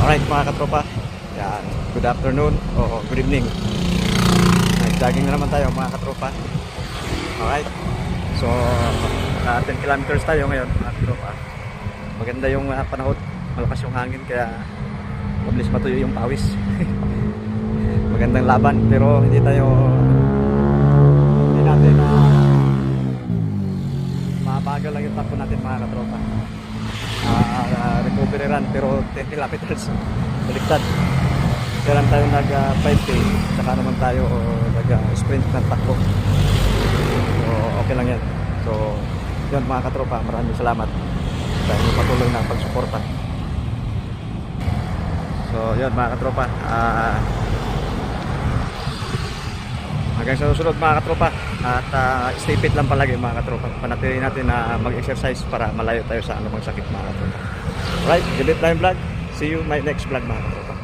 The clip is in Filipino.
Alright mga katropa, yan, good afternoon o good evening. Nag-jogging na naman tayo mga katropa. Alright, so 10 kilometers tayo ngayon mga katropa. Maganda yung panahon, malakas yung hangin kaya mabilis matuyo yung pawis. Magandang laban pero hindi natin mabagal lang yung takbo natin mga katropa. Recovery run pero 10 kilometers baliktad. Kaya lang tayo nag 5K saka naman tayo nag sprint ng takbo, so okay lang yan. So yun mga katropa, maraming salamat dahil patuloy na pagsuporta. So yun mga katropa, hanggang sa susunod mga katropa. At stay fit lang palagi mga katropa. Panatili natin na mag-exercise para malayo tayo sa anumang sakit mga katropa. Alright, Gabit Time Vlog. See you my next vlog mga katropa.